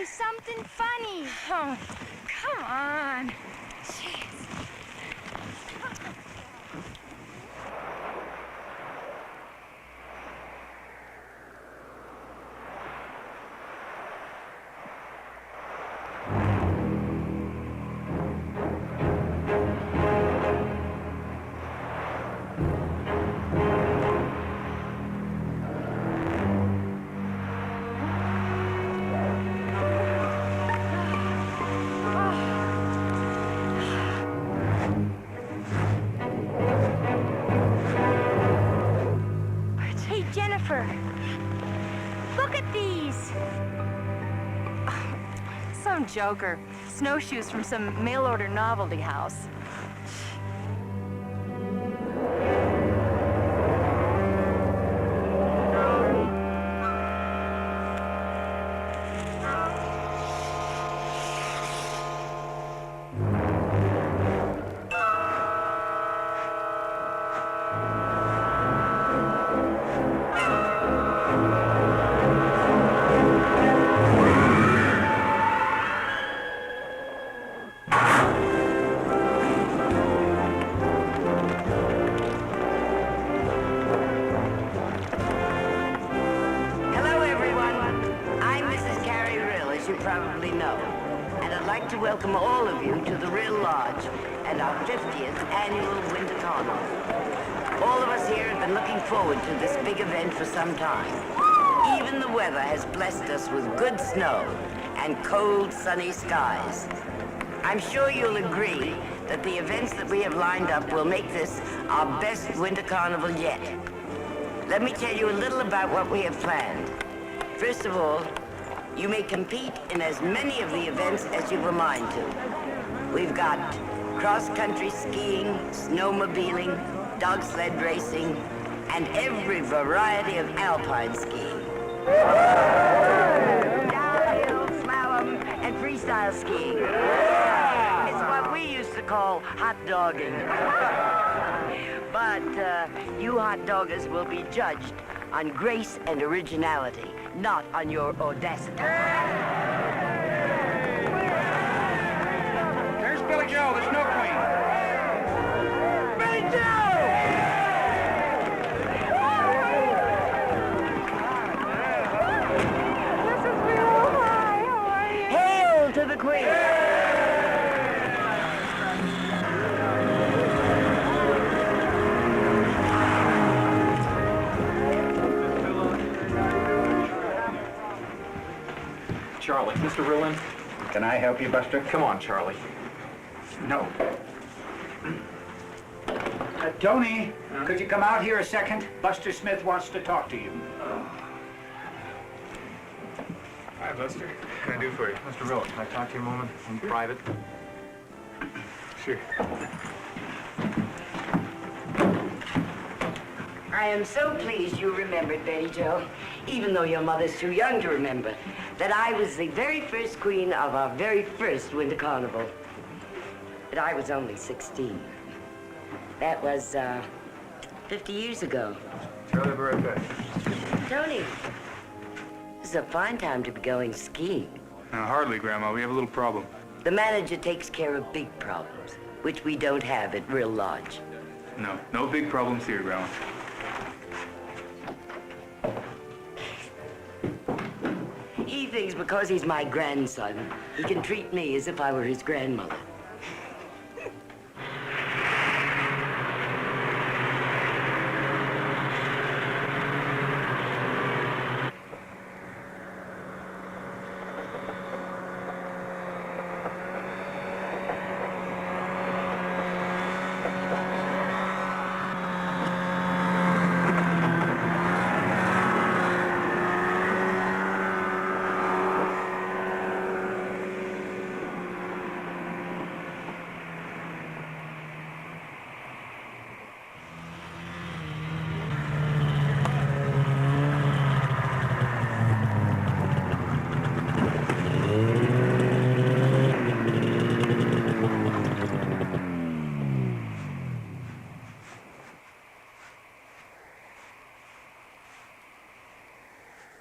me something funny. Oh, come on. Jeez. Hey, Jennifer, look at these. Some joker. Snowshoes from some mail-order novelty house. Probably know. And I'd like to welcome all of you to the Real Lodge and our 50th annual Winter Carnival. All of us here have been looking forward to this big event for some time. Even the weather has blessed us with good snow and cold, sunny skies. I'm sure you'll agree that the events that we have lined up will make this our best Winter Carnival yet. Let me tell you a little about what we have planned. First of all, you may compete in as many of the events as you've a mind to. We've got cross-country skiing, snowmobiling, dog sled racing, and every variety of alpine skiing. Downhill, slalom, and freestyle skiing. It's what we used to call hot dogging. But you hot doggers will be judged on grace and originality, not on your audacity. There's Billy Joe, the Snow Queen. Billy Joe! This is real high. How are you? Hail to the Queen! Charlie, Mr. Rillin. Can I help you, Buster? Come on, Charlie. No. Tony, could you come out here a second? Buster Smith wants to talk to you. Hi, Buster. What can I do for you? Mr. Rillin, can I talk to you a moment in private? Sure. I am so pleased you remembered, Betty Jo, even though your mother's too young to remember, that I was the very first queen of our very first Winter Carnival. But I was only 16. That was, 50 years ago. Charlie, I'll be right back. Tony, this is a fine time to be going skiing. No, hardly, Grandma. We have a little problem. The manager takes care of big problems, which we don't have at Real Lodge. No big problems here, Grandma. He thinks because he's my grandson, he can treat me as if I were his grandmother.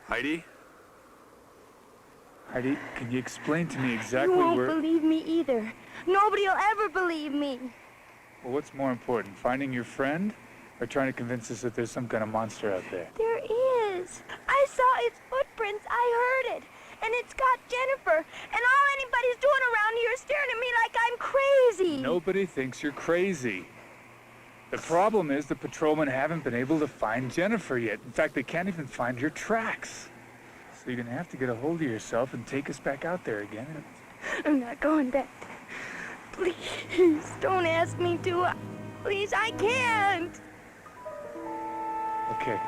Heidi? Heidi, can you explain to me You exactly won't where... believe me either. Nobody'll ever believe me. Well, what's more important, finding your friend or trying to convince us that there's some kind of monster out there? There is. I saw its footprints. I heard it. And it's got Jennifer. And all anybody's doing around here is staring at me like I'm crazy. Nobody thinks you're crazy. The problem is the patrolmen haven't been able to find Jennifer yet. In fact, they can't even find your tracks. So you're gonna have to get a hold of yourself and take us back out there again. I'm not going back. Please, don't ask me to. Please, I can't. Okay.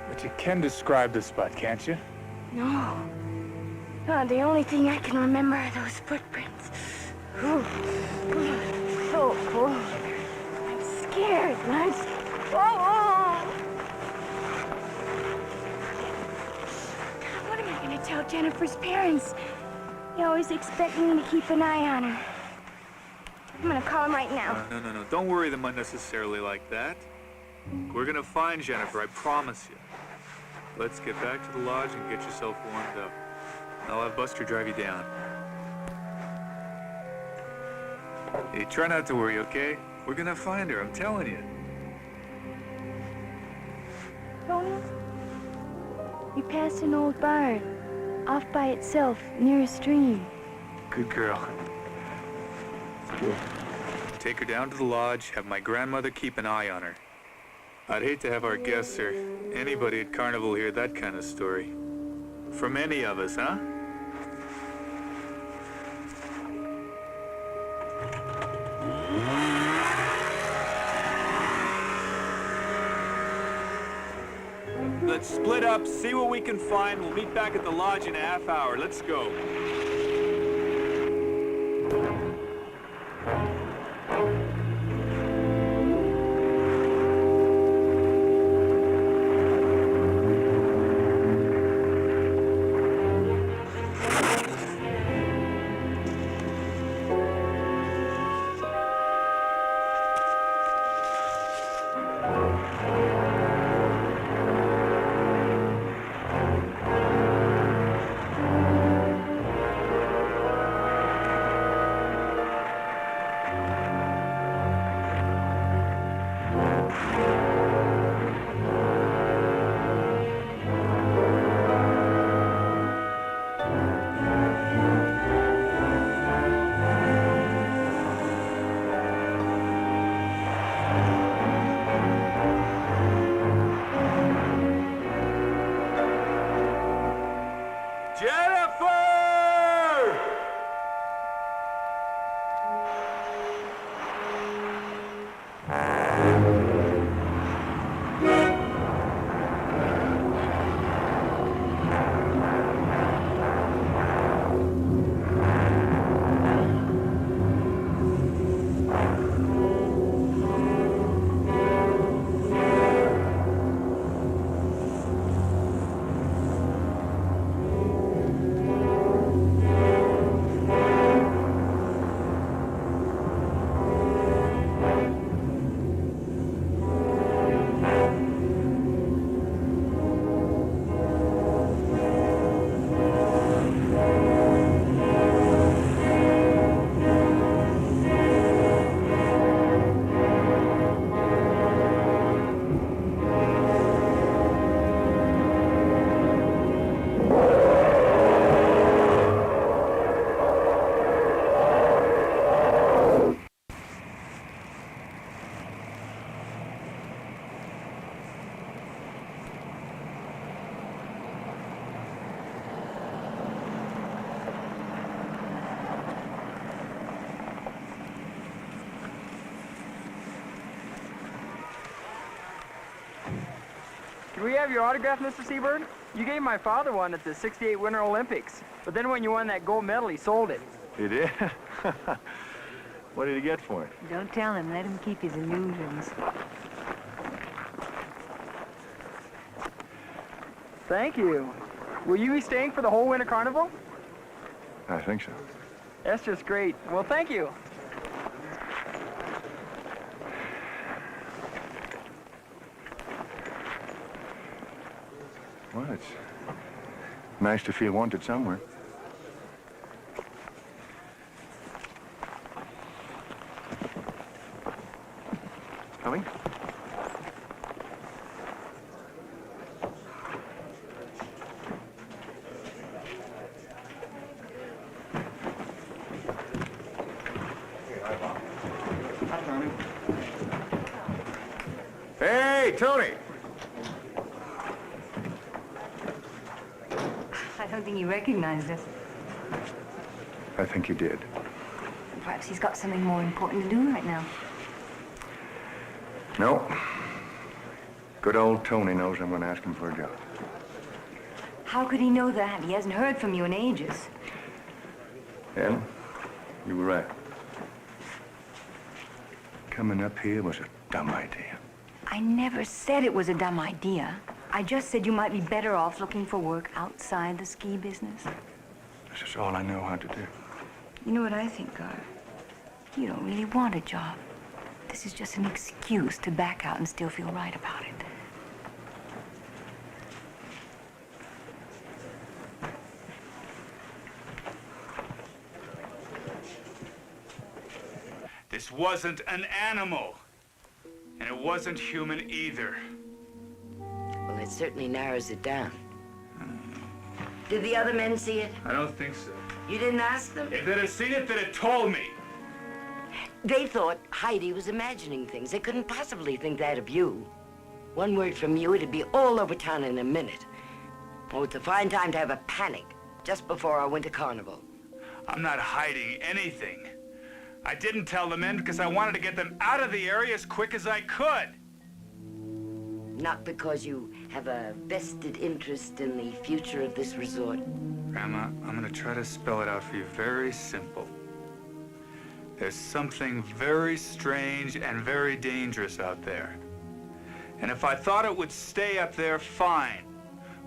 But you can describe the spot, can't you? No. No, the only thing I can remember are those footprints. Ooh. So cold. I'm scared. What am I going to tell Jennifer's parents? They always expect me to keep an eye on her. I'm going to call them right now. No. Don't worry them unnecessarily like that. We're gonna find Jennifer, I promise you. Let's get back to the lodge and get yourself warmed up. I'll have Buster drive you down. Hey, try not to worry, okay? We're gonna find her, I'm telling you. Tony, we passed an old barn, off by itself, near a stream. Good girl. Take her down to the lodge, have my grandmother keep an eye on her. I'd hate to have our guests or anybody at Carnival hear that kind of story. From any of us, huh? Let's split up, see what we can find. We'll meet back at the lodge in a half hour. Let's go. Can we have your autograph, Mr. Seabird? You gave my father one at the '68 Winter Olympics. But then when you won that gold medal, he sold it. He did? What did he get for it? Don't tell him. Let him keep his illusions. Thank you. Will you be staying for the whole Winter Carnival? I think so. That's just great. Well, thank you. Well, it's nice to feel wanted somewhere. Coming? Hey, Tony! I don't think he recognized us. I think you did. Perhaps he's got something more important to do right now. No. Good old Tony knows I'm going to ask him for a job. How could he know that? He hasn't heard from you in ages. Well, you were right. Coming up here was a dumb idea. I never said it was a dumb idea. I just said you might be better off looking for work outside the ski business. This is all I know how to do. You know what I think, Gar? You don't really want a job. This is just an excuse to back out and still feel right about it. This wasn't an animal. And it wasn't human either. Well, it certainly narrows it down. Did the other men see it? I don't think so. You didn't ask them? If they'd have seen it, they'd have told me. They thought Heidi was imagining things. They couldn't possibly think that of you. One word from you, it'd be all over town in a minute. Oh, it's a fine time to have a panic just before our winter carnival. I'm not hiding anything. I didn't tell the men because I wanted to get them out of the area as quick as I could. Not because you have a vested interest in the future of this resort. Grandma, I'm gonna try to spell it out for you very simple. There's something very strange and very dangerous out there. And if I thought it would stay up there, fine.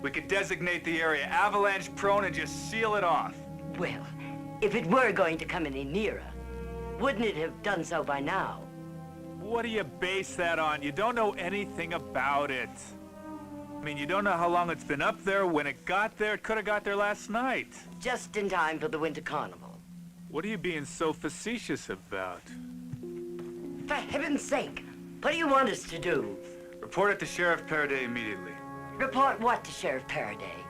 We could designate the area avalanche prone and just seal it off. Well, if it were going to come any nearer, wouldn't it have done so by now? What do you base that on? You don't know anything about it. I mean, you don't know how long it's been up there. When it got there, it could have got there last night. Just in time for the winter carnival. What are you being so facetious about? For heaven's sake, what do you want us to do? Report it to Sheriff Paraday immediately. Report what to Sheriff Paraday?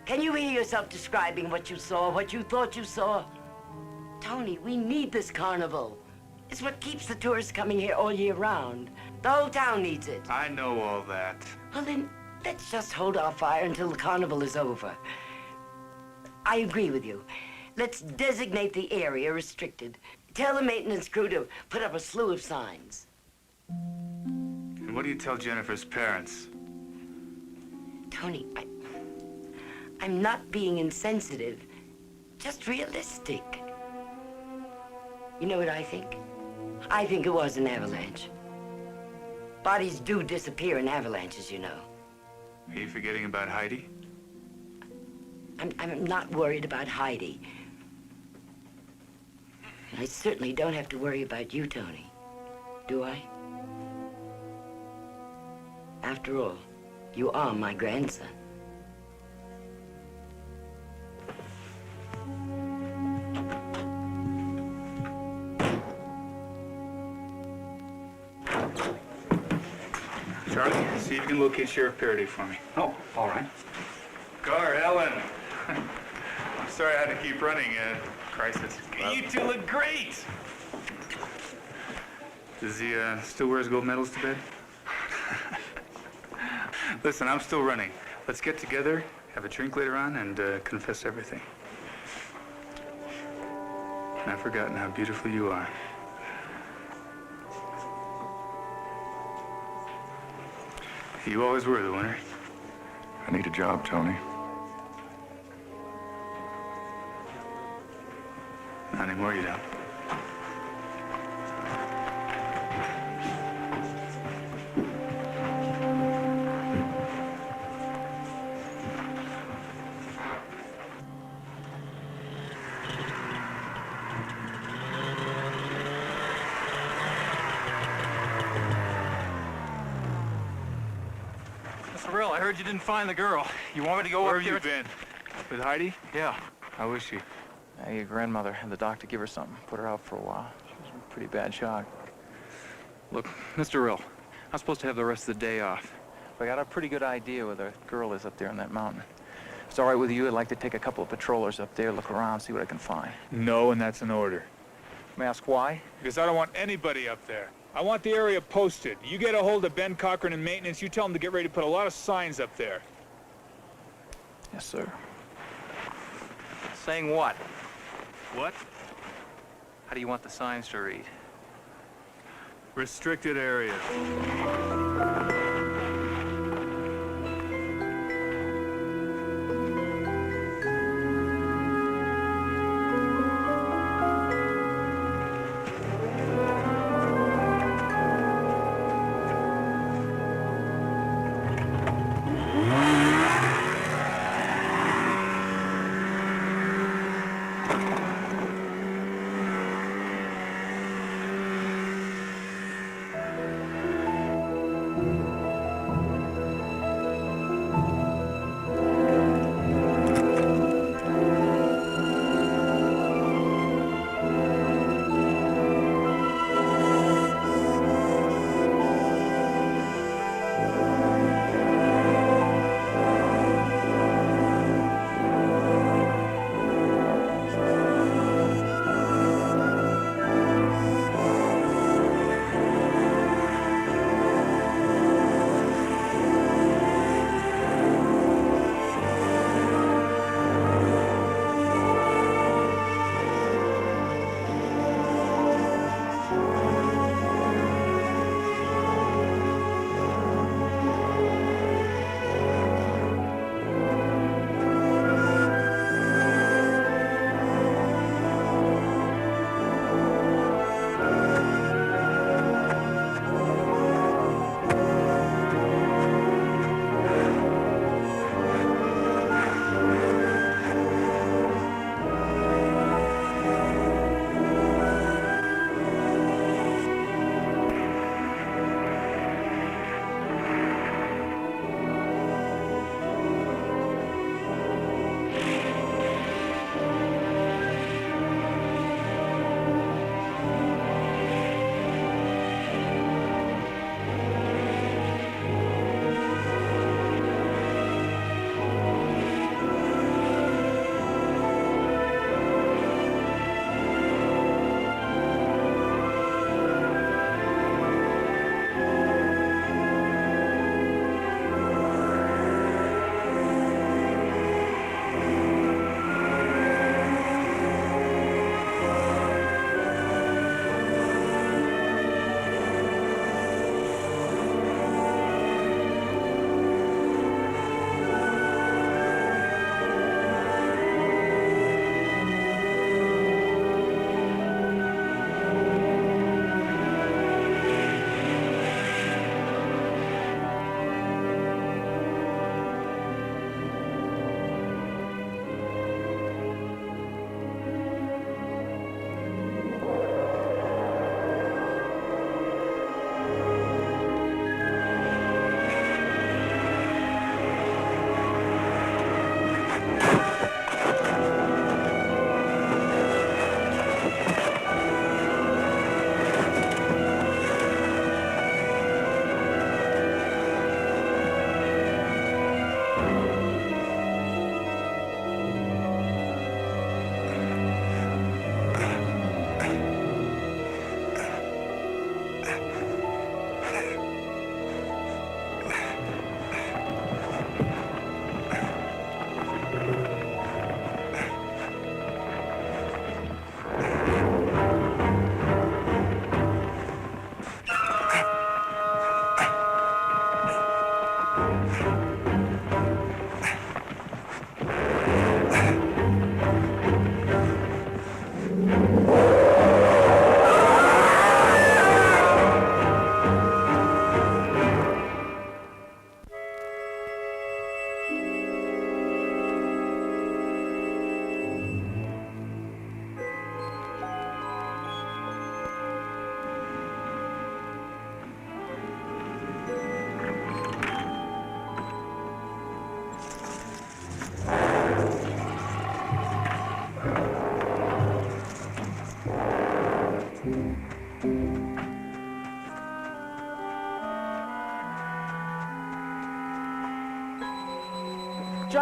Can you hear yourself describing what you saw, what you thought you saw? Tony, we need this carnival. It's what keeps the tourists coming here all year round. The whole town needs it. I know all that. Well, then, let's just hold our fire until the carnival is over. I agree with you. Let's designate the area restricted. Tell the maintenance crew to put up a slew of signs. And what do you tell Jennifer's parents? Tony, I'm not being insensitive, just realistic. You know what I think? I think it was an avalanche. Bodies do disappear in avalanches, you know. Are you forgetting about Heidi? I'm not worried about Heidi. And I certainly don't have to worry about you, Tony. Do I? After all, you are my grandson. Charlie, see if you can locate Sheriff Paraday for me. Oh, all right. Gar, Ellen. I'm sorry I had to keep running. Crisis. You two look great. Does he still wear his gold medals to bed? Listen, I'm still running. Let's get together, have a drink later on, and confess everything. I've forgotten how beautiful you are. You always were the winner. I need a job, Tony. Not anymore, you don't. Mr. Rill, I heard you didn't find the girl. You want me to go Where up have there? you been? With Heidi? Yeah. How is she? Your grandmother had the doctor give her something. Put her out for a while. She was in pretty bad shock. Look, Mr. Rill, I'm supposed to have the rest of the day off. But I got a pretty good idea where the girl is up there on that mountain. If it's all right with you, I'd like to take a couple of patrollers up there, look around, see what I can find. No, and that's an order. May I ask why? Because I don't want anybody up there. I want the area posted. You get a hold of Ben Cochran in maintenance, you tell him to get ready to put a lot of signs up there. Yes, sir. Saying what? What? How do you want the signs to read? Restricted area.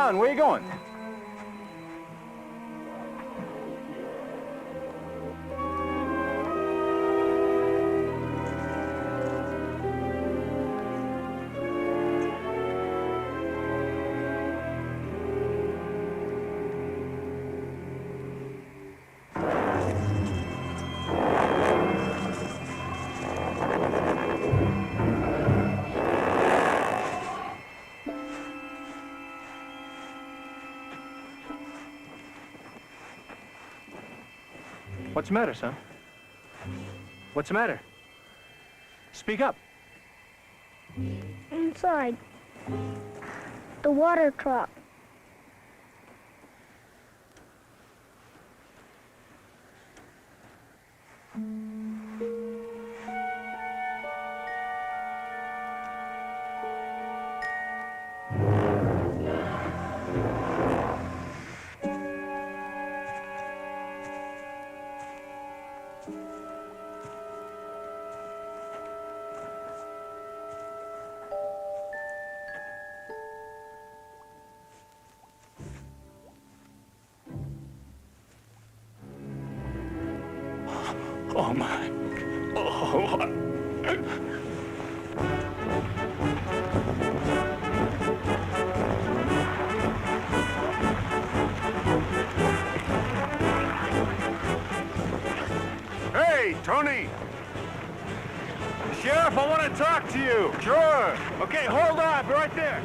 town. Where you going? What's the matter, son? What's the matter? Speak up. Inside. The water truck. Oh, my. Oh. Hey, Tony! Sheriff, I want to talk to you. Sure! Okay, hold on. I'll be right there.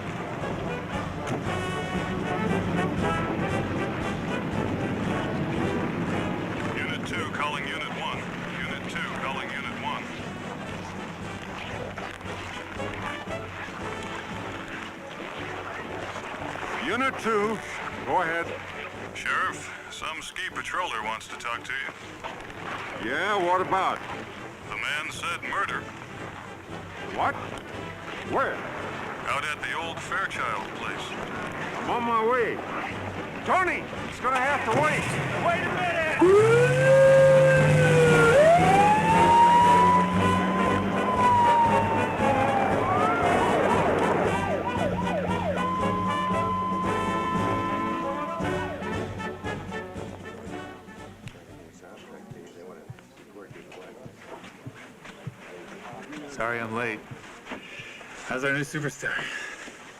Unit 2 calling Unit 1. Unit 2 calling Unit 1. Unit 2, go ahead. Sheriff, some ski patroller wants to talk to you. Yeah, what about? The man said murder. What? Where? Out at the old Fairchild place. I'm on my way. Tony, it's gonna have to wait. Wait a minute! Sorry I'm late. How's our new superstar?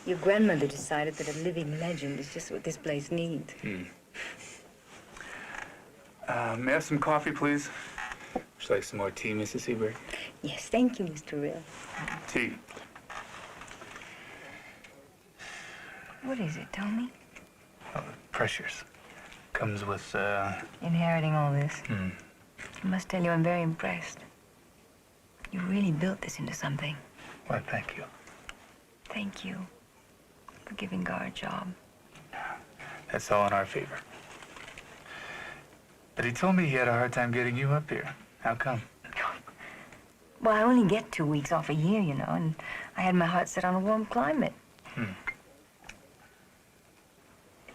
Your grandmother decided that a living legend is just what this place needs. May I have some coffee, please? Would you like some more tea, Mrs. Seabird? Yes, thank you, Mr. Rill. Tea. What is it, tell me? Oh, pressures. Comes with, Inheriting all this. I must tell you, I'm very impressed. You really built this into something. Why, thank you. Thank you for giving Gar a job. That's all in our favor. But he told me he had a hard time getting you up here. How come? Well, I only get 2 weeks off a year, you know, and I had my heart set on a warm climate.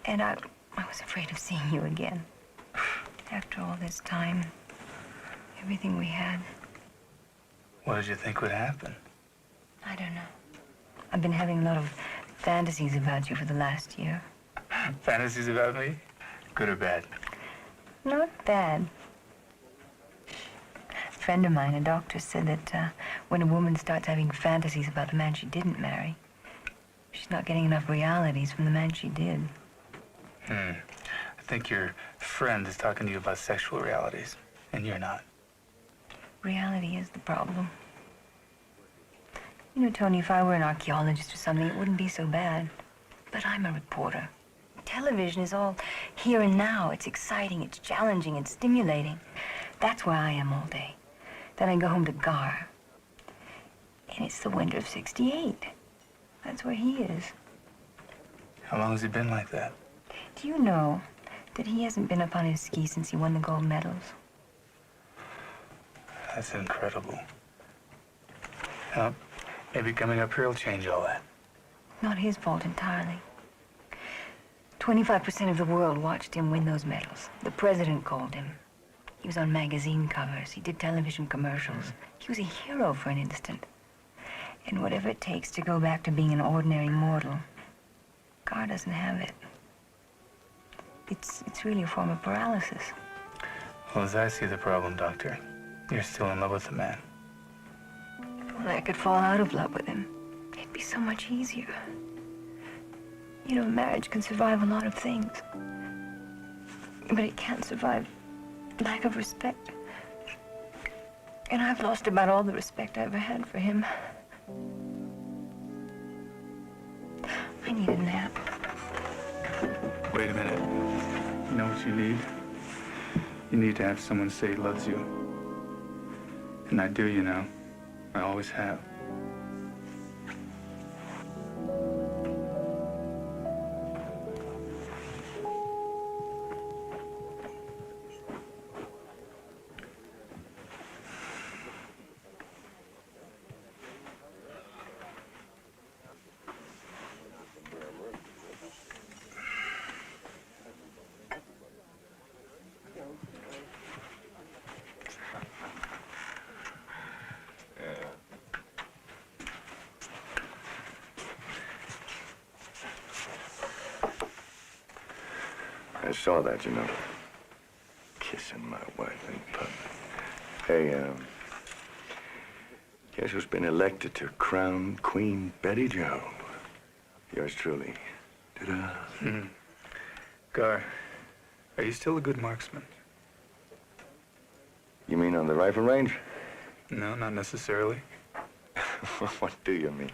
And I was afraid of seeing you again. After all this time, everything we had. What did you think would happen? I don't know. I've been having a lot of fantasies about you for the last year. Fantasies about me? Good or bad? Not bad. A friend of mine, a doctor, said that when a woman starts having fantasies about the man she didn't marry, she's not getting enough realities from the man she did. I think your friend is talking to you about sexual realities, and you're not. Reality is the problem. You know, Tony, if I were an archaeologist or something, it wouldn't be so bad. But I'm a reporter. Television is all here and now. It's exciting, it's challenging, it's stimulating. That's where I am all day. Then I go home to Gar. And it's the winter of '68. That's where he is. How long has he been like that? Do you know that he hasn't been up on his ski since he won the gold medals? That's incredible. Well, maybe coming up here will change all that. Not his fault entirely. 25% of the world watched him win those medals. The president called him. He was on magazine covers. He did television commercials. He was a hero for an instant. And whatever it takes to go back to being an ordinary mortal, Gar doesn't have it. It's really a form of paralysis. Well, as I see the problem, Doctor, you're still in love with the man. Well, I could fall out of love with him. It'd be so much easier. You know, marriage can survive a lot of things. But it can't survive lack of respect. And I've lost about all the respect I ever had for him. I need a nap. Wait a minute. You know what you need? You need to have someone say he loves you. And I do, you know. I always have. I saw that, you know. Kissing my wife in public. Hey, guess who's been elected to crown Queen Betty Joe? Yours truly. Ta-da. Gar, are you still a good marksman? You mean on the rifle range? No, not necessarily. What do you mean?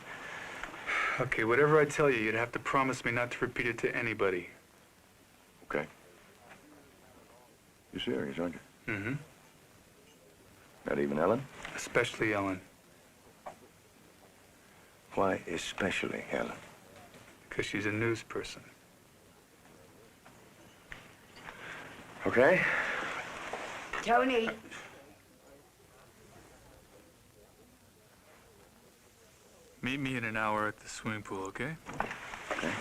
Okay, whatever I tell you, you'd have to promise me not to repeat it to anybody. Okay. You're serious, aren't you? Mm-hmm. Not even Ellen? Especially Ellen. Why especially Ellen? Because she's a news person. Okay. Tony. Meet me in an hour at the swimming pool, okay? Okay.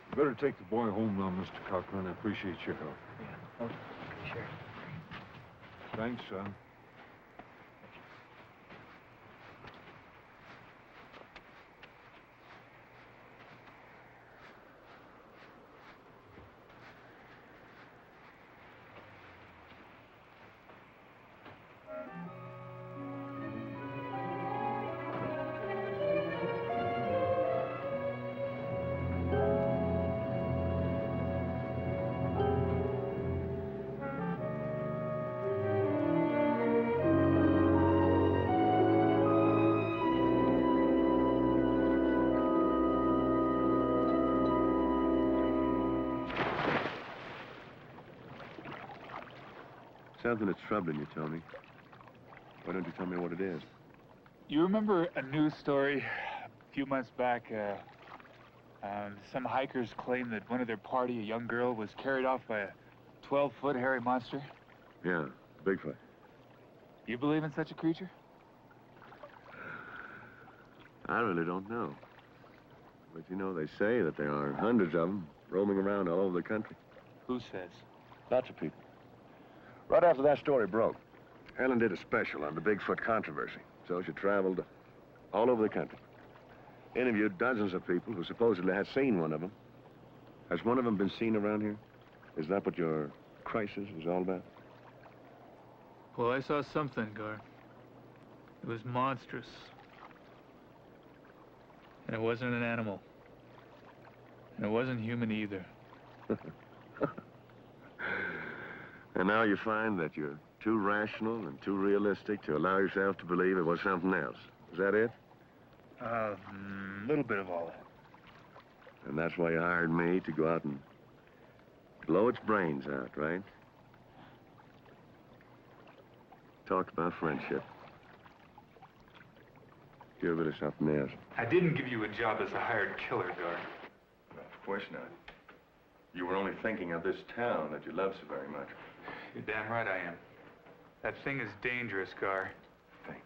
You better take the boy home now, Mr. Cochran. I appreciate your help. Yeah, okay, sure. Thanks, son. Something that's troubling you, Tony. Why don't you tell me what it is? You remember a news story a few months back? Some hikers claimed that one of their party, a young girl, was carried off by a 12-foot hairy monster. Yeah, Bigfoot. You believe in such a creature? I really don't know. But you know, they say that there are hundreds of them roaming around all over the country. Who says? Lots of people. Right after that story broke, Ellen did a special on the Bigfoot controversy. So she traveled all over the country. Interviewed dozens of people who supposedly had seen one of them. Has one of them been seen around here? Is that what your crisis is all about? Well, I saw something, Gar. It was monstrous. And it wasn't an animal. And it wasn't human either. And now you find that you're too rational and too realistic to allow yourself to believe it was something else. Is that it? A little bit of all that. And that's why you hired me to go out and blow its brains out, right? Talk about friendship. You're really something else. I didn't give you a job as a hired killer, Gar. Of course not. You were only thinking of this town that you love so very much. You're damn right I am. That thing is dangerous, Gar. Thing.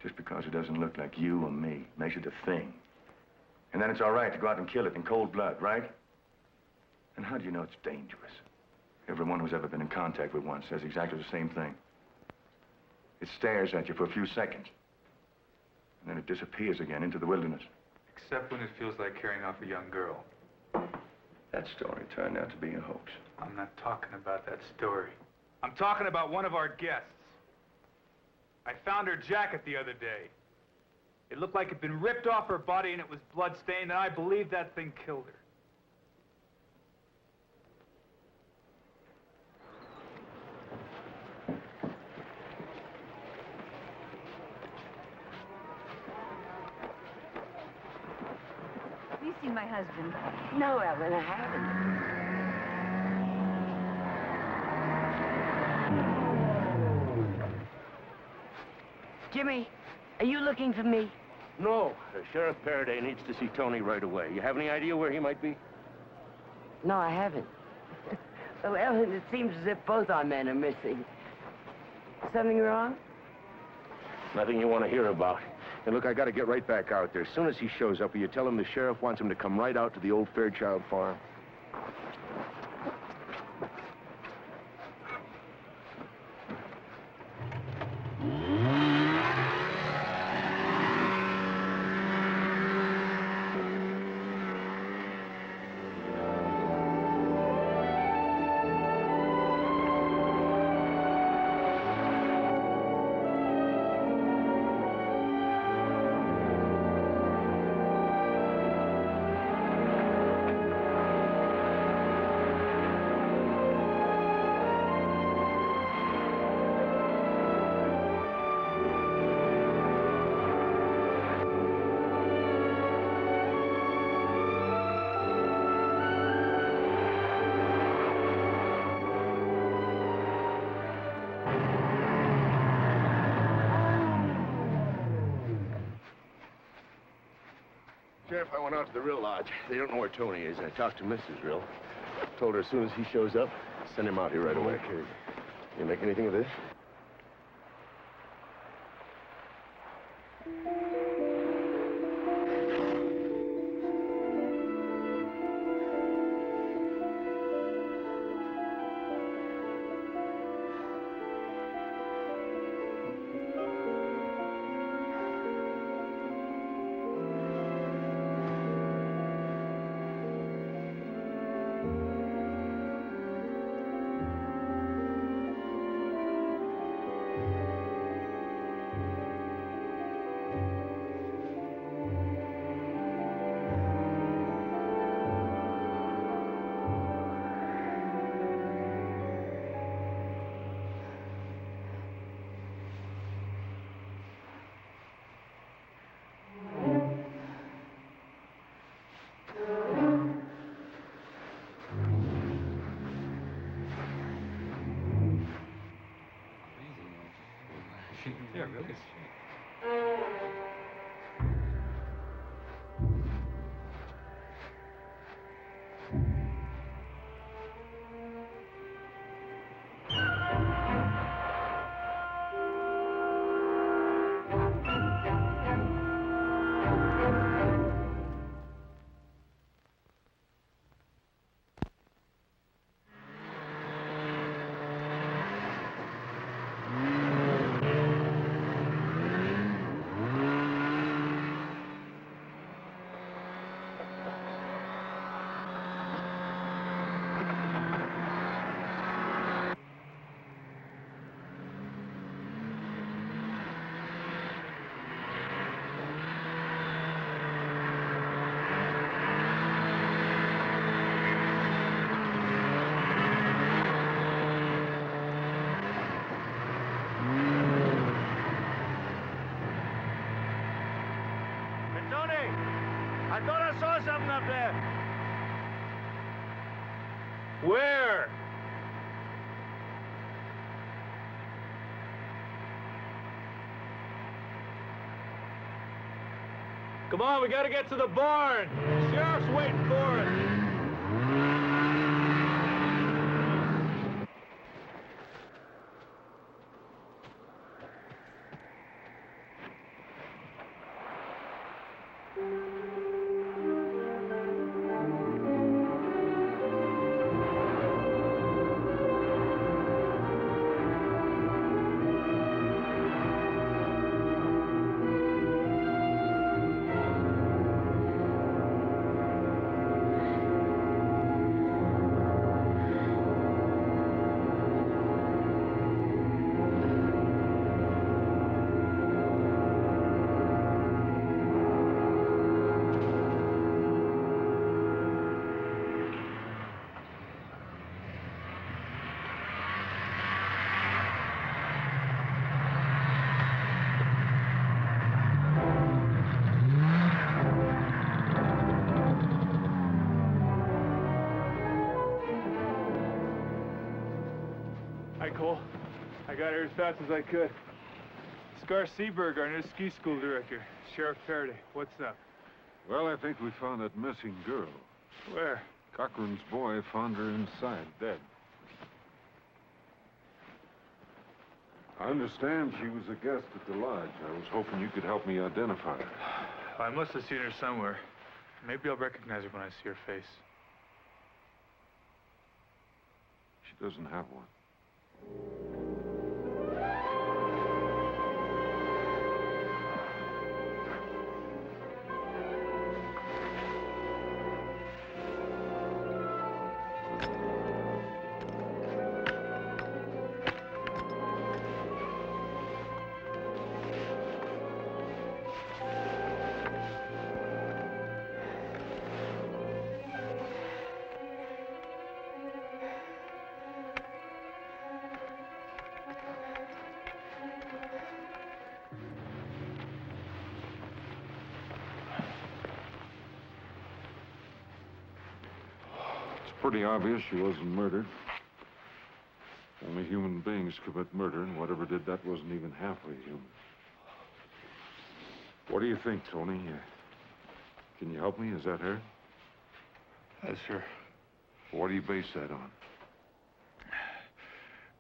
Just because it doesn't look like you or me makes it a thing. And then it's all right to go out and kill it in cold blood, right? And how do you know it's dangerous? Everyone who's ever been in contact with one says exactly the same thing. It stares at you for a few seconds. And then it disappears again into the wilderness. Except when it feels like carrying off a young girl. That story turned out to be a hoax. I'm not talking about that story. I'm talking about one of our guests. I found her jacket the other day. It looked like it'd been ripped off her body and it was blood-stained, and I believe that thing killed her. Have you seen my husband? No, Ellen, I haven't. Jimmy, are you looking for me? No. Sheriff Paraday needs to see Tony right away. You have any idea where he might be? No, I haven't. Well, Ellen, it seems as if both our men are missing. Something wrong? Nothing you want to hear about. And look, I got to get right back out there. As soon as he shows up, will you tell him the sheriff wants him to come right out to the old Fairchild farm? Sheriff, I went out to the Rill Lodge. They don't know where Tony is. I talked to Mrs. Rill. Told her as soon as he shows up, send him out here right away. Okay. You make anything of this? Yeah, really. I thought I saw something up there. Where? Come on, we gotta get to the barn. Sheriff's waiting for us. I got here as fast as I could. Scar Seaberg, our new ski school director. Sheriff Faraday, what's up? Well, I think we found that missing girl. Where? Cochran's boy found her inside, dead. I understand she was a guest at the lodge. I was hoping you could help me identify her. I must have seen her somewhere. Maybe I'll recognize her when I see her face. She doesn't have one. Pretty obvious she wasn't murdered. Only human beings commit murder, and whatever did that wasn't even halfway human. What do you think, Tony? Can you help me? Is that her? That's her. What do you base that on?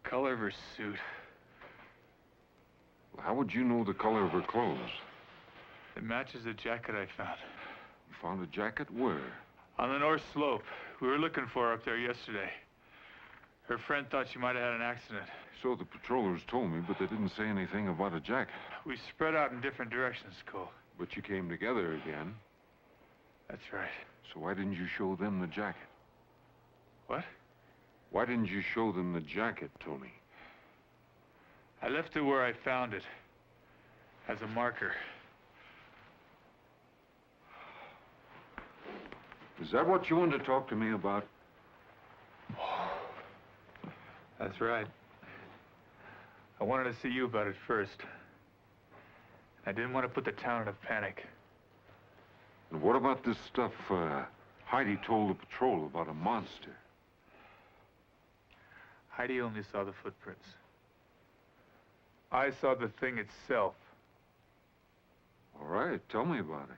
Color of her suit. How would you know the color of her clothes? It matches the jacket I found. You found a jacket? Where? On the North Slope. We were looking for her up there yesterday. Her friend thought she might have had an accident. So the patrollers told me, but they didn't say anything about a jacket. We spread out in different directions, Cole. But you came together again. That's right. So why didn't you show them the jacket? What? Why didn't you show them the jacket, Tony? I left it where I found it. As a marker. Is that what you wanted to talk to me about? That's right. I wanted to see you about it first. I didn't want to put the town in a panic. And what about this stuff Heidi told the patrol about a monster? Heidi only saw the footprints. I saw the thing itself. All right, tell me about it.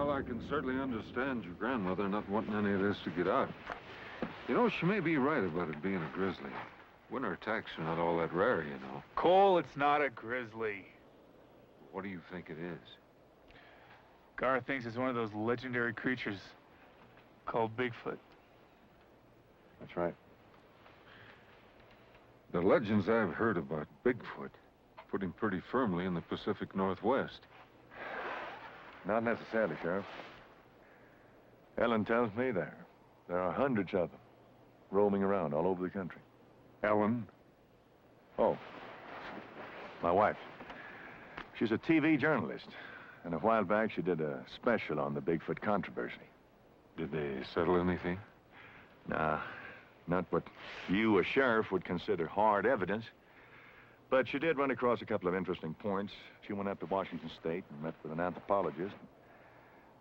I can certainly understand your grandmother not wanting any of this to get out. You know, she may be right about it being a grizzly. Winter attacks are not all that rare, you know. Cole, it's not a grizzly. What do you think it is? Gar thinks it's one of those legendary creatures called Bigfoot. That's right. The legends I've heard about Bigfoot put him pretty firmly in the Pacific Northwest. Not necessarily, Sheriff. Ellen tells me there are hundreds of them roaming around all over the country. Ellen? Oh, my wife. She's a TV journalist, and a while back she did a special on the Bigfoot controversy. Did they settle anything? Nah, not what you, a sheriff, would consider hard evidence. But she did run across a couple of interesting points. She went up to Washington State and met with an anthropologist.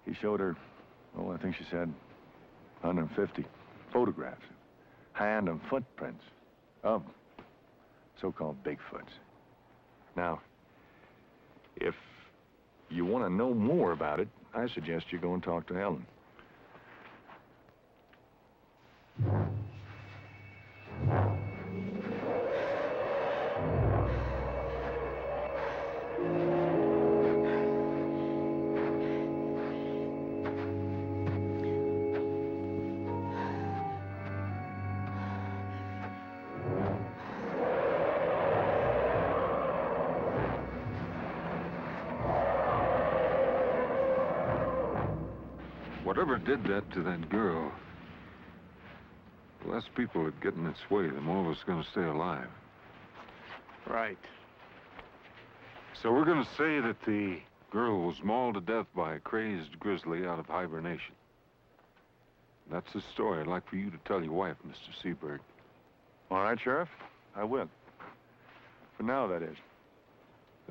He showed her, oh, I think she said 150 photographs, hand and footprints of so-called Bigfoots. Now, if you want to know more about it, I suggest you go and talk to Ellen. Whatever did that to that girl, the less people it get in its way, the more of us going to stay alive. Right. So we're going to say that the girl was mauled to death by a crazed grizzly out of hibernation. That's the story I'd like for you to tell your wife, Mr. Seabird. All right, Sheriff. I will. For now, that is.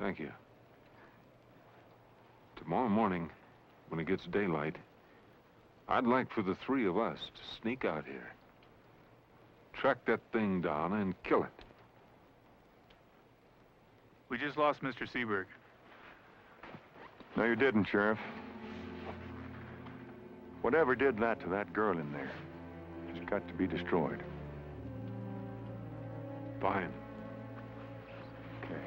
Thank you. Tomorrow morning, when it gets daylight, I'd like for the three of us to sneak out here, track that thing down, and kill it. We just lost Mr. Seaberg. No, you didn't, Sheriff. Whatever did that to that girl in there has got to be destroyed. Fine. Okay.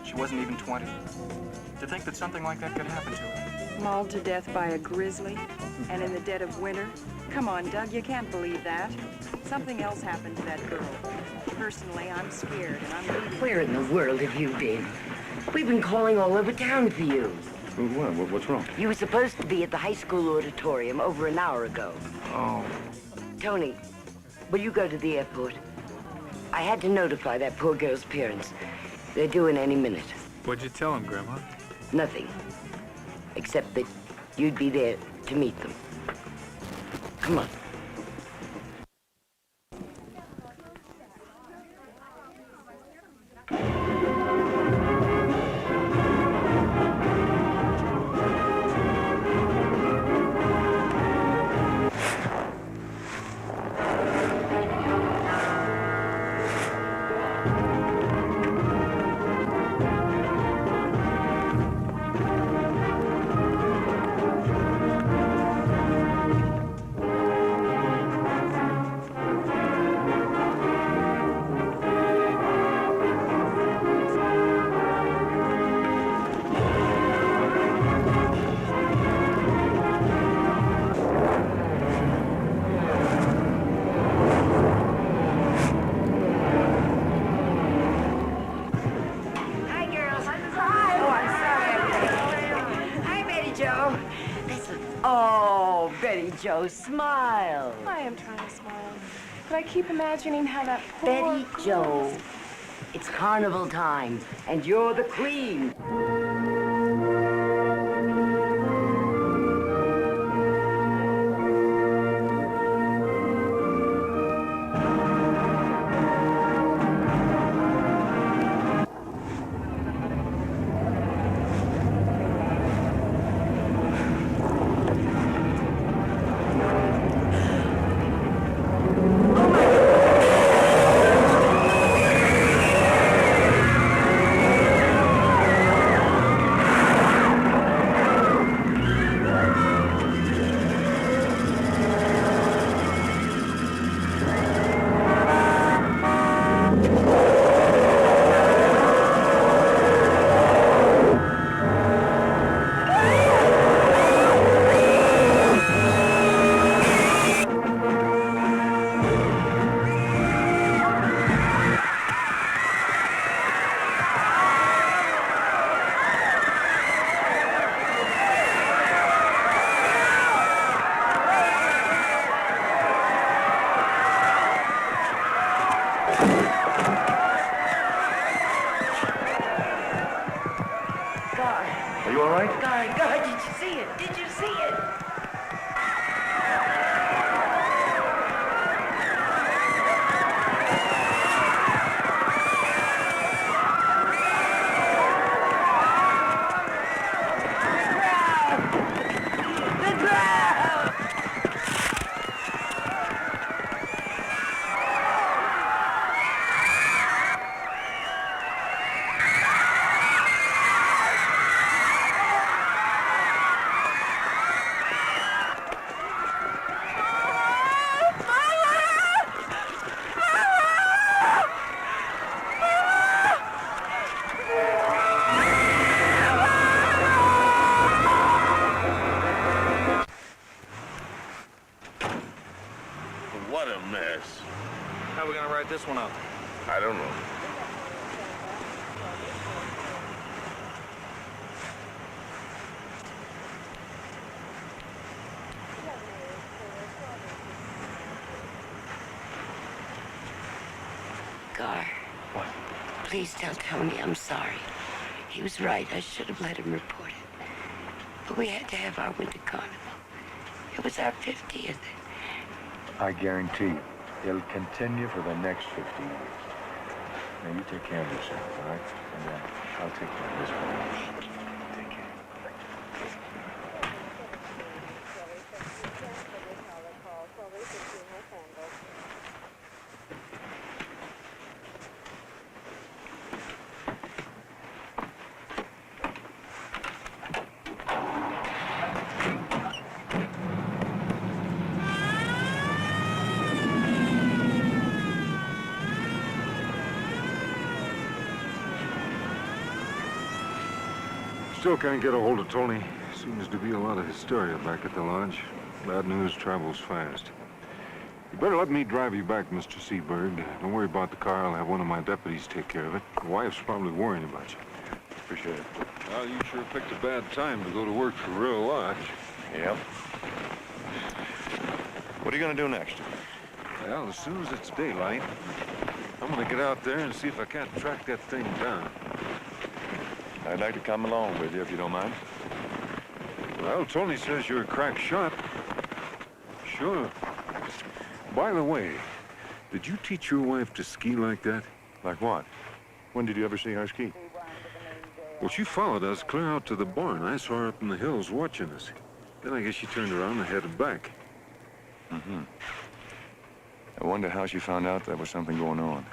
She wasn't even 20. To think that something like that could happen to her. Mauled to death by a grizzly, and in the dead of winter? Come on, Doug, you can't believe that. Something else happened to that girl. Personally, I'm scared, and I'm leaving. Where in the world have you been? We've been calling all over town for you. What's wrong? You were supposed to be at the high school auditorium over an hour ago. Oh. Tony, will you go to the airport? I had to notify that poor girl's parents. They're due in any minute. What'd you tell him, Grandma? Nothing. Except that you'd be there to meet them. Come on. Oh, Betty Jo, smile. I am trying to smile, but I keep imagining how that poor Betty Jo, it's carnival time, and you're the queen. God, did you see it? Did you see it? What a mess. How are we gonna write this one up? I don't know. Gar. What? Please tell Tony I'm sorry. He was right. I should have let him report it. But we had to have our winter carnival. It was our 50th. I guarantee you, it'll continue for the next 50 years. Now, you take care of yourself, all right? And I'll take care of this one. Take care. Still can't get a hold of Tony. Seems to be a lot of hysteria back at the lodge. Bad news travels fast. You better let me drive you back, Mr. Seabird. Don't worry about the car. I'll have one of my deputies take care of it. Your wife's probably worrying about you. Appreciate it. Well, you sure picked a bad time to go to work for Real Lodge. Yep. What are you gonna do next? Well, as soon as it's daylight, I'm gonna get out there and see if I can't track that thing down. I'd like to come along with you, if you don't mind. Well, Tony says you're a crack shot. Sure. By the way, did you teach your wife to ski like that? Like what? When did you ever see her ski? Well, she followed us clear out to the barn. I saw her up in the hills watching us. Then I guess she turned around and headed back. Mm-hmm. I wonder how she found out there was something going on.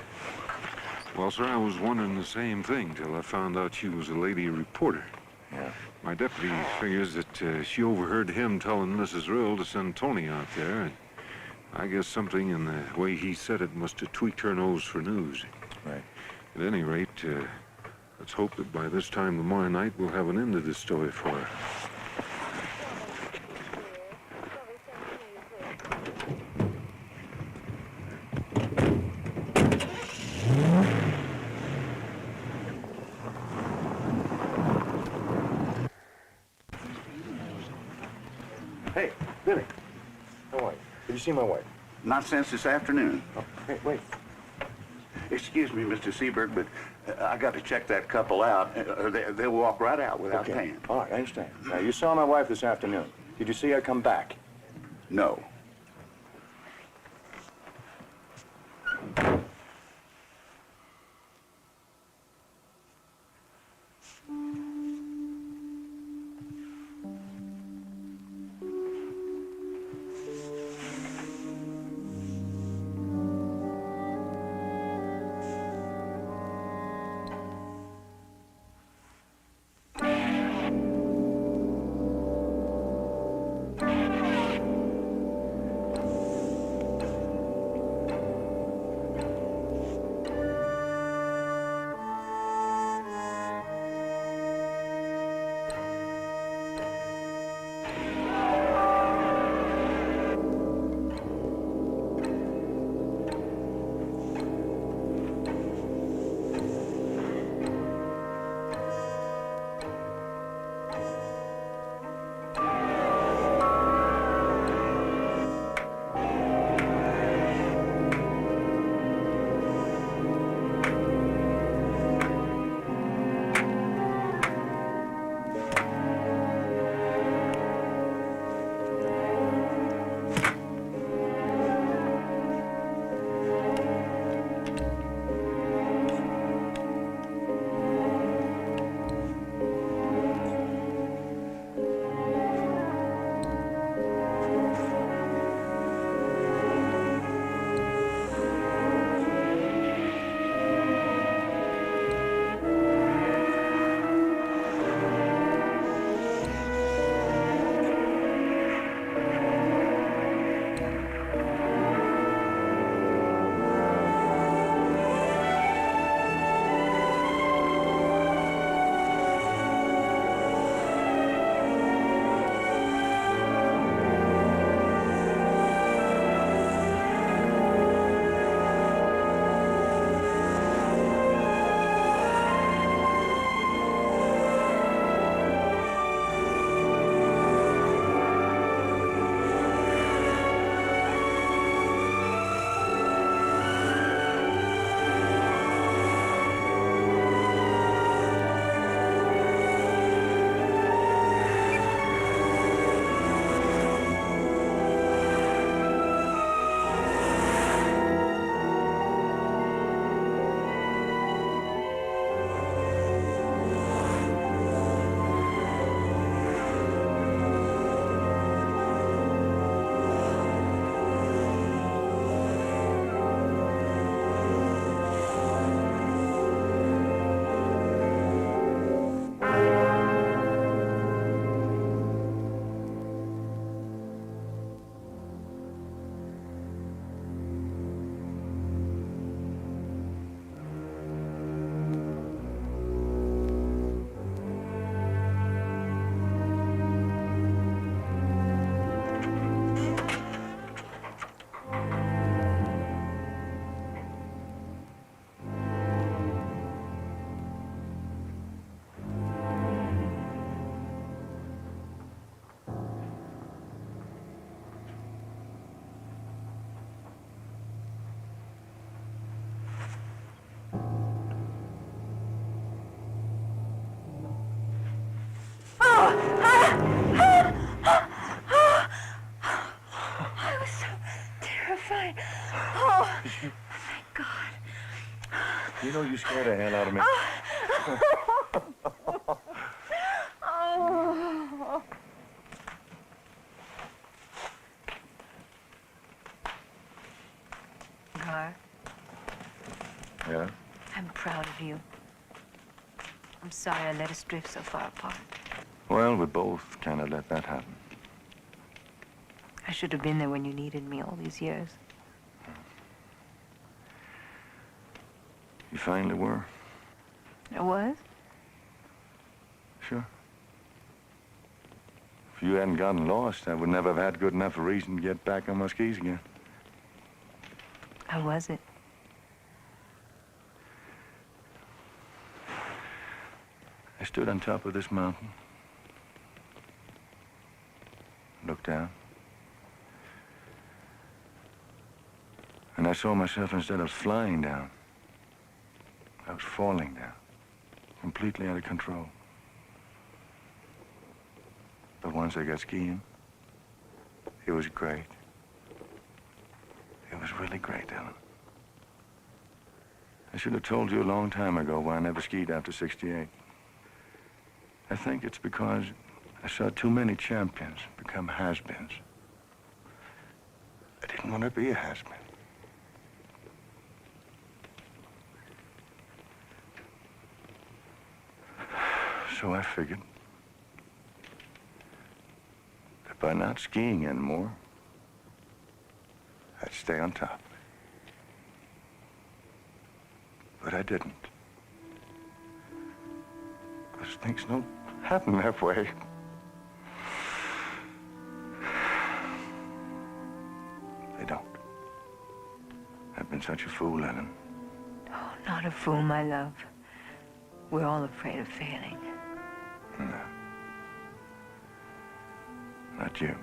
Well, sir, I was wondering the same thing till I found out she was a lady reporter. Yeah. My deputy figures that she overheard him telling Mrs. Rill to send Tony out there, and I guess something in the way he said it must have tweaked her nose for news. Right. At any rate, let's hope that by this time tomorrow night we'll have an end to this story for her. Hey, Billy. How are you? Did you see my wife? Not since this afternoon. Oh, hey, wait. Excuse me, Mr. Seabird, but I got to check that couple out. They'll walk right out without paying. All right, I understand. Now, you saw my wife this afternoon. Did you see her come back? No. You know you scared the hell out of me. Oh. Gar, Yeah? I'm proud of you. I'm sorry I let us drift so far apart. Well, we both kind of let that happen. I should have been there when you needed me all these years. You finally were. I was? Sure. If you hadn't gotten lost, I would never have had good enough a reason to get back on my skis again. How was it? I stood on top of this mountain, looked down, and I saw myself, instead of flying down, I was falling down, completely out of control. But once I got skiing, it was great. It was really great, Ellen. I should have told you a long time ago why I never skied after 68. I think it's because I saw too many champions become has-beens. I didn't want to be a has-been. So I figured that by not skiing anymore, I'd stay on top. But I didn't. Because things don't happen that way. They don't. I've been such a fool, Ellen. Oh, not a fool, my love. We're all afraid of failing. No. Not you.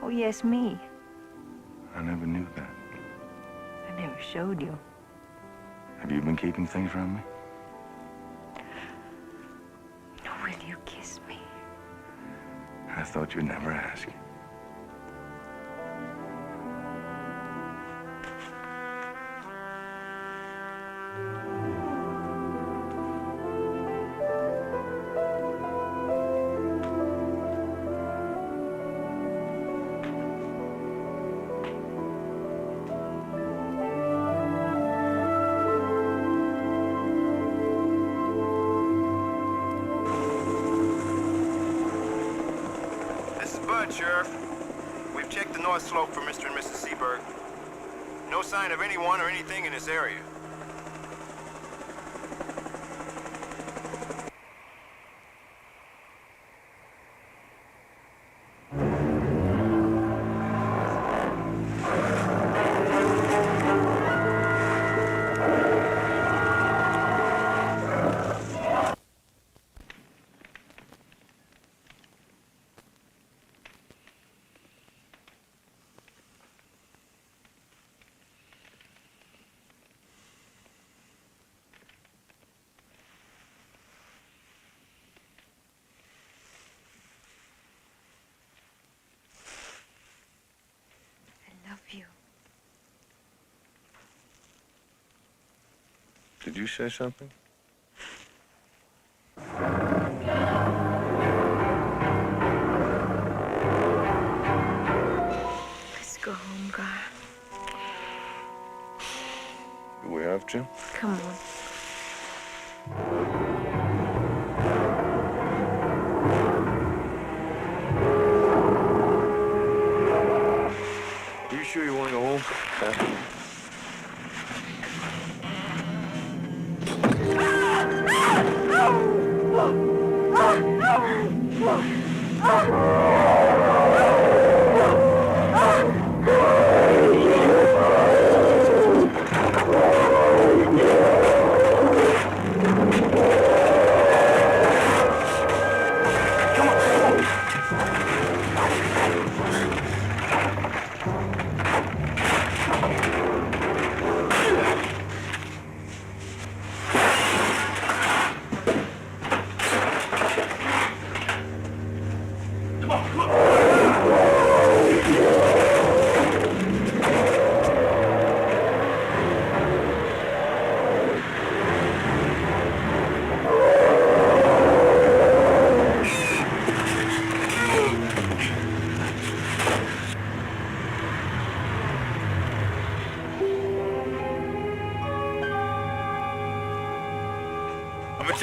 Oh, yes, me. I never knew that. I never showed you. Have you been keeping things from me? Will you kiss me? I thought you'd never ask. Sheriff. We've checked the north slope for Mr. and Mrs. Seberg. No sign of anyone or anything in this area. You. Did you say something? Let's go home, Gar. Do we have to? Come on. You sure you want to go home?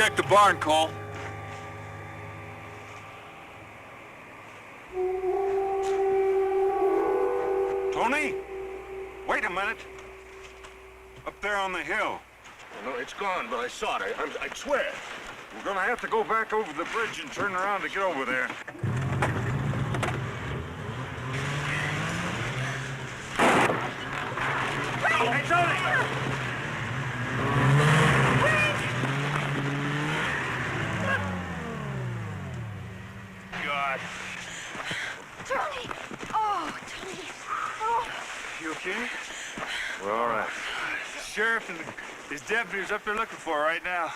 check the barn, Cole. Tony? Wait a minute. Up there on the hill. No, it's gone, but I saw it. I swear. We're gonna have to go back over the bridge and turn around to get over there. Hey, Tony! God. Tony! Oh, Tony. Oh. You okay? We're all right. Sheriff and his deputies up there looking for her right now.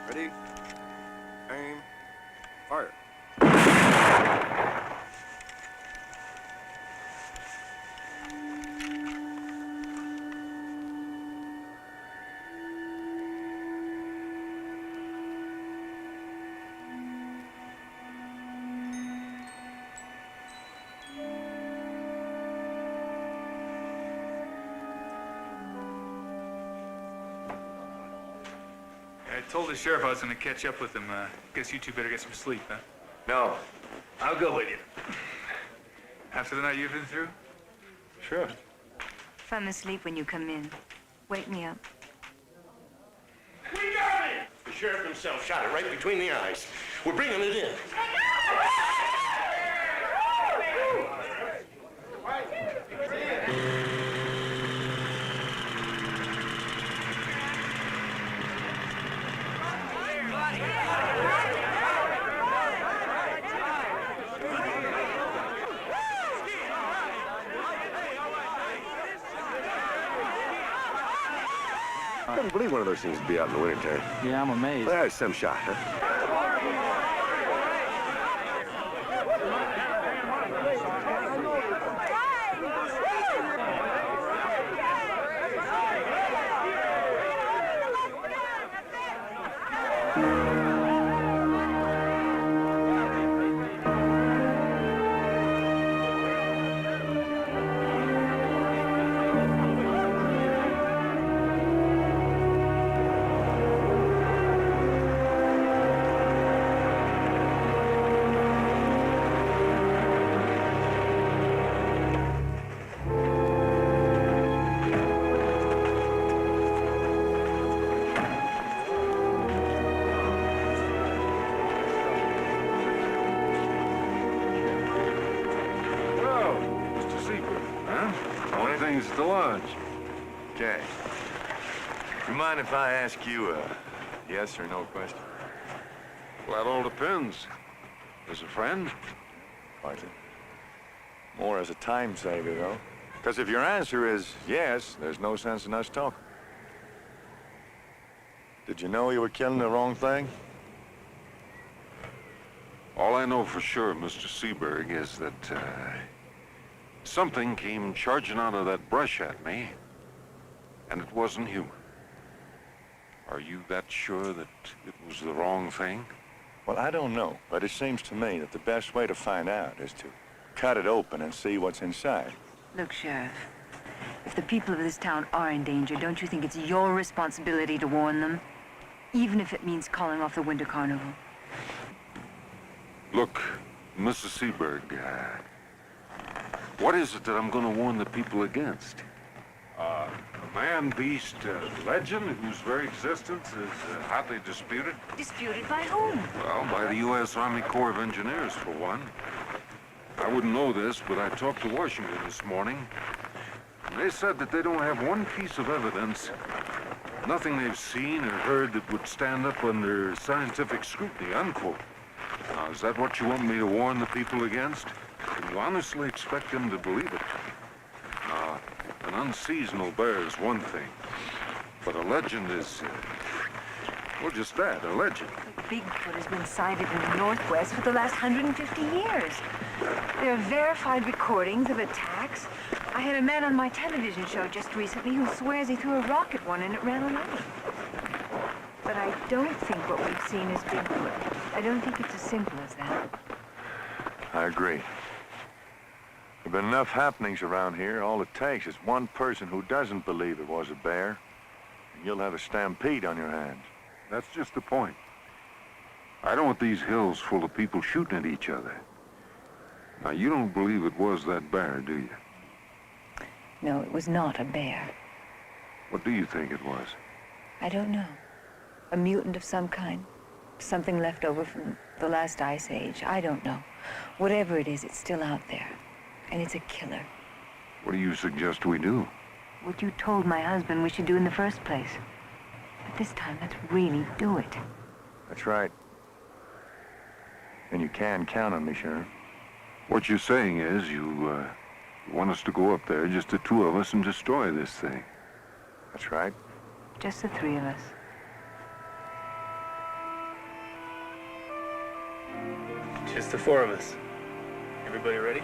Ready? Aim. Fire. I told the sheriff I was gonna catch up with him. Guess you two better get some sleep, huh? No. I'll go with you. After the night you've been through? Sure. If I'm asleep when you come in, wake me up. We got it! The sheriff himself shot it right between the eyes. We're bringing it in. I couldn't believe one of those things would be out in the wintertime. Yeah, I'm amazed. There's some shot, huh? At the lodge. Okay. You mind if I ask you a yes or no question? Well, that all depends. As a friend? Might it? More as a time saver, though. Because if your answer is yes, there's no sense in us talking. Did you know you were killing the wrong thing? All I know for sure, Mr. Seaberg, is that, something came charging out of that brush at me, and it wasn't human. Are you that sure that it was the wrong thing? Well, I don't know, but it seems to me that the best way to find out is to cut it open and see what's inside. Look, Sheriff, if the people of this town are in danger, don't you think it's your responsibility to warn them? Even if it means calling off the Winter Carnival. Look, Mrs. Seaberg, what is it that I'm going to warn the people against? A man-beast legend whose very existence is hotly disputed? Disputed by whom? Well, by the U.S. Army Corps of Engineers, for one. I wouldn't know this, but I talked to Washington this morning. And they said that they don't have one piece of evidence, nothing they've seen or heard that would stand up under scientific scrutiny, unquote. Now, is that what you want me to warn the people against? Can you honestly expect them to believe it? An unseasonal bear is one thing, but a legend is, well, just that, a legend. Bigfoot has been sighted in the Northwest for the last 150 years. There are verified recordings of attacks, I had a man on my television show just recently who swears he threw a rock at one and it ran away. But I don't think what we've seen is Bigfoot. I don't think it's as simple as that. I agree. There have been enough happenings around here. All it takes is one person who doesn't believe it was a bear, and you'll have a stampede on your hands. That's just the point. I don't want these hills full of people shooting at each other. Now, you don't believe it was that bear, do you? No, it was not a bear. What do you think it was? I don't know. A mutant of some kind. Something left over from the last ice age. I don't know. Whatever it is, it's still out there. And it's a killer. What do you suggest we do? What you told my husband we should do in the first place. But this time, let's really do it. That's right. And you can count on me, Sheriff. What you're saying is you want us to go up there, just the two of us, and destroy this thing. That's right. Just the three of us. Just the four of us. Everybody ready?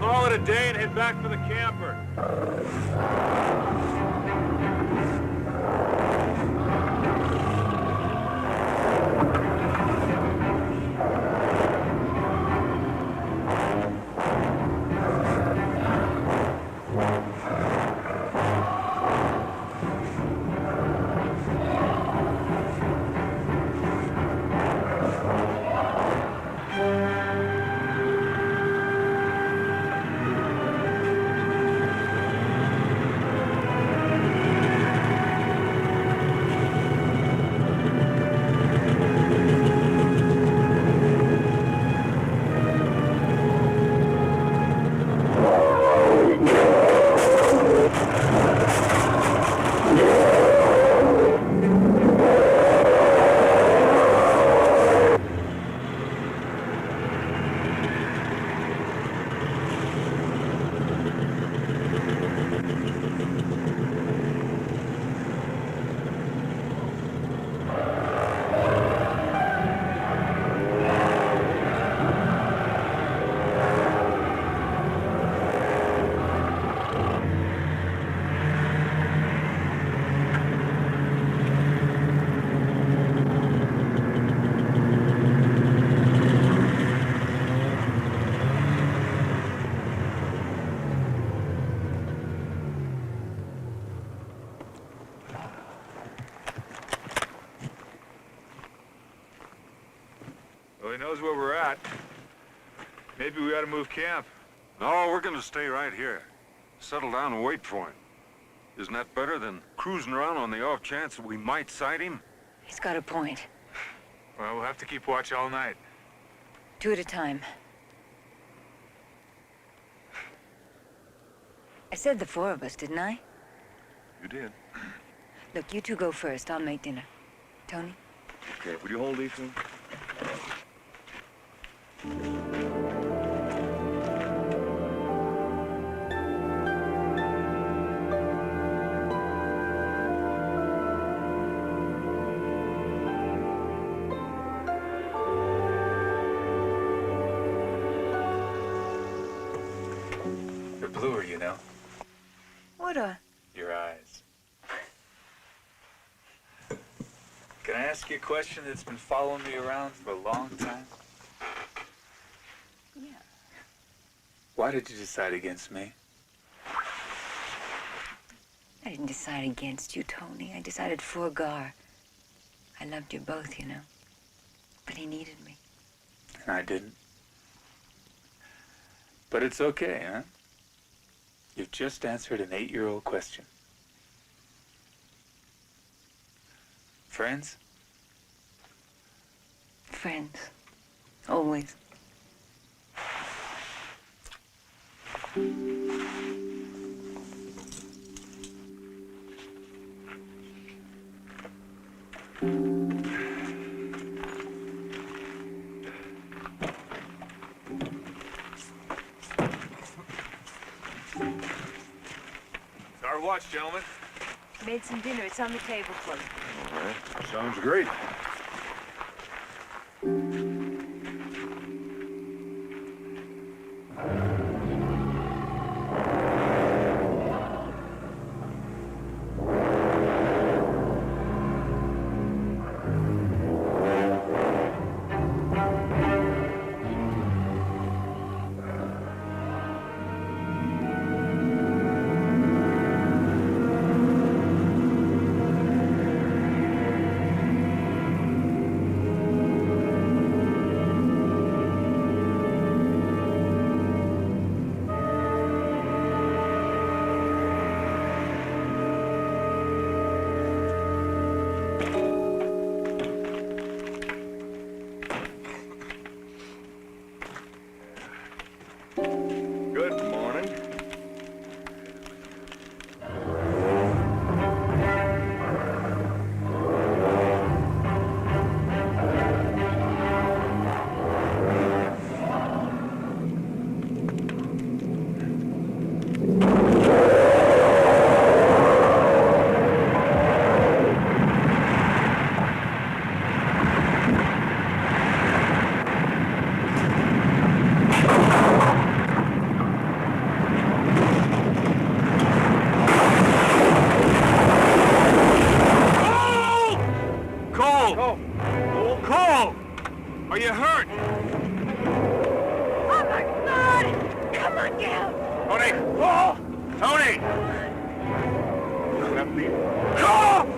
Call it a day and head back for the camper. knows where we're at. Maybe we ought to move camp. No, we're gonna stay right here. Settle down and wait for him. Isn't that better than cruising around on the off chance that we might sight him? He's got a point. Well, we'll have to keep watch all night. 2 at a time. I said the 4 of us, didn't I? You did. Look, you two go first. I'll make dinner. Tony? Okay, would you hold these things? They're bluer, you know. What are? Your eyes. Can I ask you a question that's been following me around for a long time? Yeah. Why did you decide against me? I didn't decide against you, Tony. I decided for Gar. I loved you both, you know. But he needed me. And I didn't. But it's okay, huh? You've just answered an 8-year-old question. Friends? Friends. Always. It's our watch, gentlemen. Made some dinner. It's on the table for you. All right. Sounds great. Good morning. Cole! Cole! Are you hurt? Oh my God! Come on down! Tony! Cole! Tony! Let me... Cole!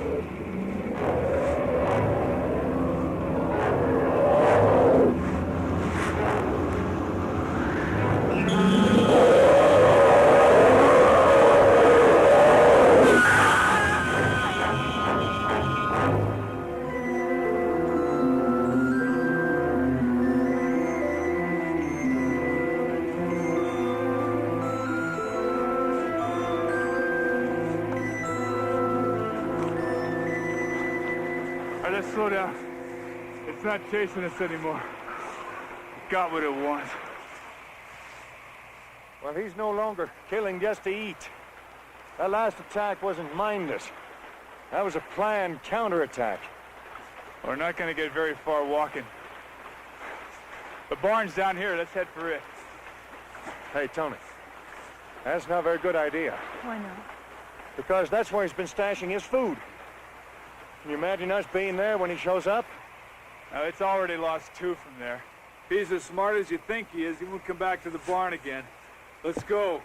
All right, let's slow down. It's not chasing us anymore. It got what it wants. Well, he's no longer killing just to eat. That last attack wasn't mindless. That was a planned counterattack. We're not going to get very far walking. The barn's down here. Let's head for it. Hey, Tony. That's not a very good idea. Why not? Because that's where he's been stashing his food. Can you imagine us being there when he shows up? Now, it's already lost 2 from there. If he's as smart as you think he is, he won't come back to the barn again. Let's go.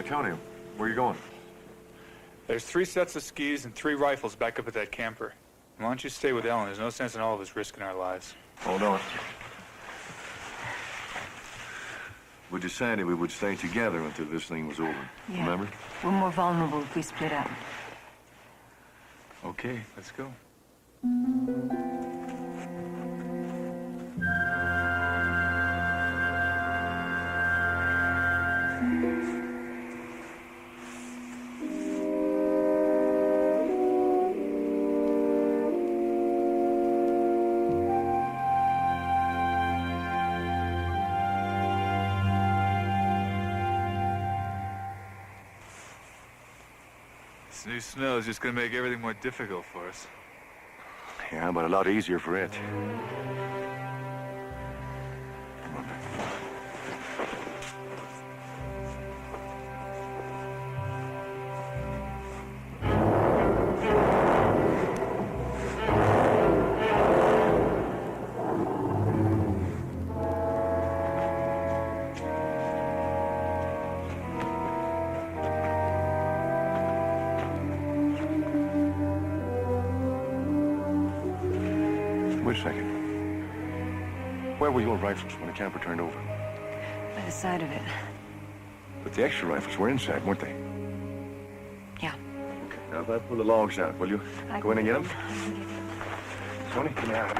Tony, where are you going? There's 3 sets of skis and 3 rifles back up at that camper. Why don't you stay with Ellen? There's no sense in all of us risking our lives. Hold on. We decided we would stay together until this thing was over. Yeah. Remember? We're more vulnerable if we split up. Okay, let's go. This new snow is just gonna make everything more difficult for us. Yeah, but a lot easier for it. Wait a second. Where were your rifles when the camper turned over? By the side of it. But the extra rifles were inside, weren't they? Yeah. Okay, now if I pull the logs out, will you go in and get them? Tony, come here.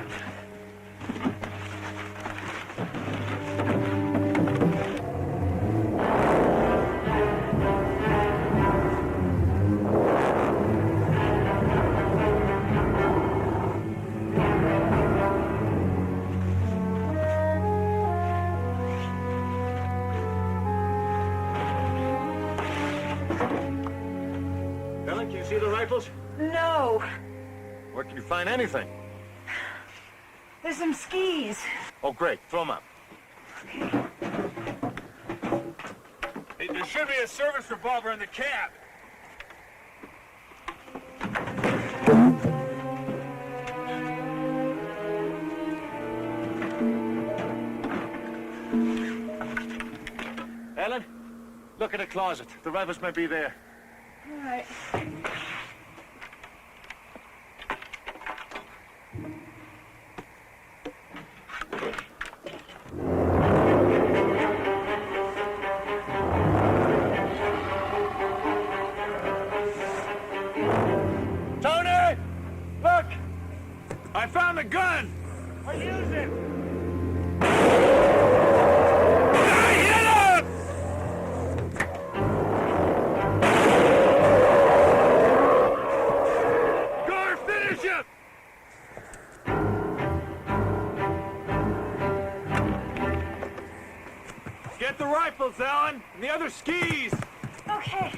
Ellen, can you see the rifles? No. Where can you find anything? There's some skis. Oh, great. Throw them up. Hey, there should be a service revolver in the cab. Ellen, look at the closet. The rifles may be there. All right. Tony! Look! I found the gun! I use it! Get the rifles, Ellen, and the other skis. Okay.